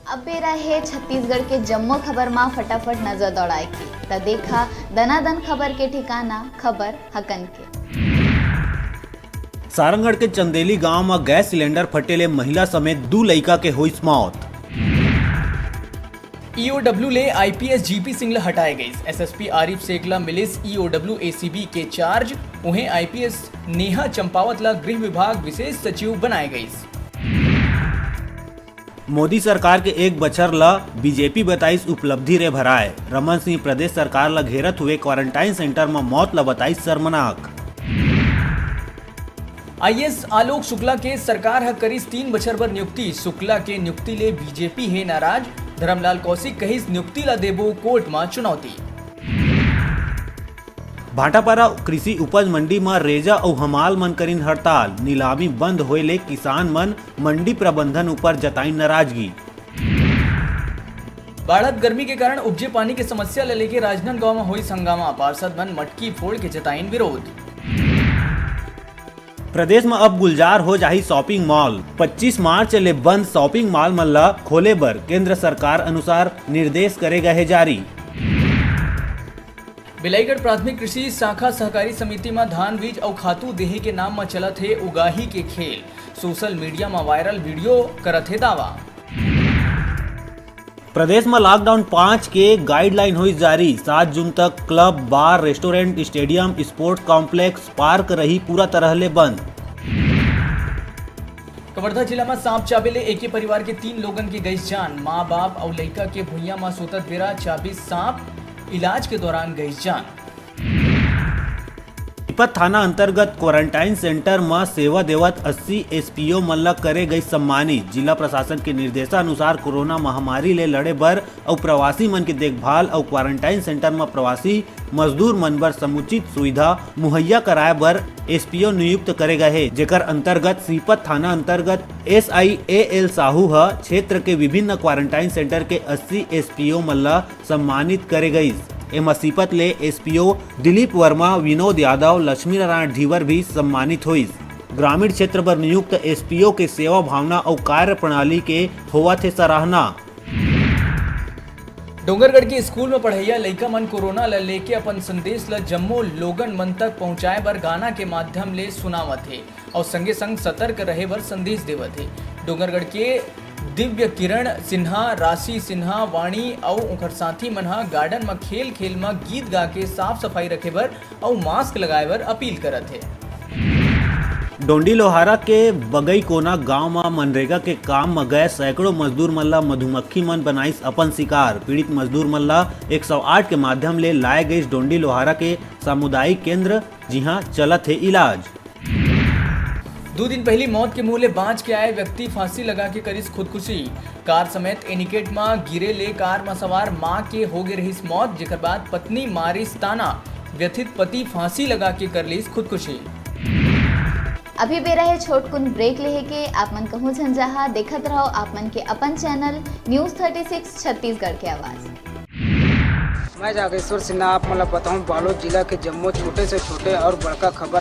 अब बेरा है छत्तीसगढ़ के जम्मो खबर में फटाफट नजर दौड़ाए की त देखा दनादन खबर के ठिकाना खबर हकन के। सारंगढ़ के चंदेली गांव में गैस सिलेंडर फटेले महिला समेत 2 लड़का के हुई मौत। ईओडब्ल्यू ले आईपीएस जीपी सिंह हटाए गई। एसएसपी आरिफ सेगला मिलिस ईओडब्ल्यू एसीबी के चार्ज, उन्हें आईपीएस नेहा चंपावत ला गृह विभाग विशेष सचिव बनाए गई। मोदी सरकार के एक बछर ला बीजेपी बताइस उपलब्धि रे भराए। रमन सिंह प्रदेश सरकार ला घेरत हुए क्वारंटाइन सेंटर में मौत ला बताइस शर्मनाक। आईएएस आलोक शुक्ला के सरकार ह करीस 3 बछर बर नियुक्ति। शुक्ला के नियुक्ति ले बीजेपी है नाराज। धर्मलाल कौशिक कहिस नियुक्ति ला देबो कोर्ट में चुनौती। भाटापारा कृषि उपज मंडी में रेजा और हमाल मन करीन हड़ताल। नीलामी बंद होए ले किसान मन मंडी प्रबंधन ऊपर जताई नाराजगी। बाढ़त गर्मी के कारण उपजे पानी के समस्या ले लेके राजनांदगांव में हुई हंगामा। पार्षद मन मटकी फोड़ के जताइन विरोध। प्रदेश में अब गुलजार हो जाही शॉपिंग मॉल। 25 मार्च ले बंद शॉपिंग मॉल मन ला खोले बर केंद्र सरकार अनुसार निर्देश करे गए जारी। बिलाईगढ़ प्राथमिक कृषि शाखा सहकारी समिति में धान बीज और खातू देहे के नाम में चलत है उगाही के खेल। सोशल मीडिया में वायरल वीडियो करत है दावा। प्रदेश में लॉकडाउन 5 के गाइडलाइन हुई जारी। 7 जून तक club, bar, restaurant, stadium, sports complex, park रही पूरा तरह ले बंद। कवर्धा जिला में सांप चाबे ले एक परिवार के 3 लोगन की गई जान। माँ बाप और लड़का के भुइया में सुतत बेरा चाबी सांप, इलाज के दौरान गई जान। सीपत थाना अंतर्गत क्वारंटाइन सेंटर में सेवा देवत 80 एसपीओ मन ला करे गई सम्मानित। जिला प्रशासन के निर्देशानुसार कोरोना महामारी ले लड़े बर और प्रवासी मन की देखभाल और क्वारंटाइन सेंटर में प्रवासी मजदूर मन बर समुचित सुविधा मुहैया कराए बर एसपीओ नियुक्त करे गए, जेकर अंतर्गत सीपत थाना अंतर्गत SIAL साहू ह क्षेत्र के विभिन्न क्वारंटाइन सेंटर के 80 एसपीओ मन ला सम्मानित करे गई। एमा सीपत ले एसपीओ दिलीप वर्मा, विनोद यादव, लक्ष्मी नारायण धीवर भी सम्मानित हुई। ग्रामीण क्षेत्र पर नियुक्त एसपीओ के सेवा भावना और कार्य प्रणाली के होवा थे सराहना। डोंगरगढ़ के स्कूल में पढ़ैया लइका मन कोरोना ला लेके अपन संदेश ला जम्मो लोगन मन तक पहुंचाए बर गाना के माध्यम ले सुनावत है और संगे संग सतर्क रहे बर संदेश देवत है। डोंगरगढ़ के दिव्य किरण सिन्हा, राशि सिन्हा, वाणी और उनकर साथी मन हा गार्डन में खेल खेल में गीत गा के साफ सफाई रखे बर और मास्क लगाए बर अपील करत है। डोंडी लोहारा के बगई कोना गांव में मनरेगा के काम में गए सैकड़ों मजदूर मन ला मधुमक्खी मन बनाइस अपन शिकार। पीड़ित मजदूर मन ला 108 के माध्यम ले लाए गए डोंडी लोहारा के सामुदायिक केंद्र, जिहां चलत है इलाज। 2 दिन पहली मौत के मुंह ले बाँच के आए व्यक्ति फांसी लगा के करीस खुदकुशी। कार समेत एनिकेट में गिरे ले कार में सवार मां के हो गए रही मौत, जेकर बाद पत्नी मारिस ताना। व्यथित पति फांसी लगा के कर लीस खुदकुशी। अभी बेरा है छोटकुन ब्रेक लेहे के। आप मन कहूँ झंझाहा देखत रहो आप मन के अपन चैनल न्यूज 36 छत्तीसगढ़ के आवाज। मैं जागेश्वर सिन्हा आप मतलब बताऊं बालोद जिला के जम्मो छोटे से छोटे और बड़का खबर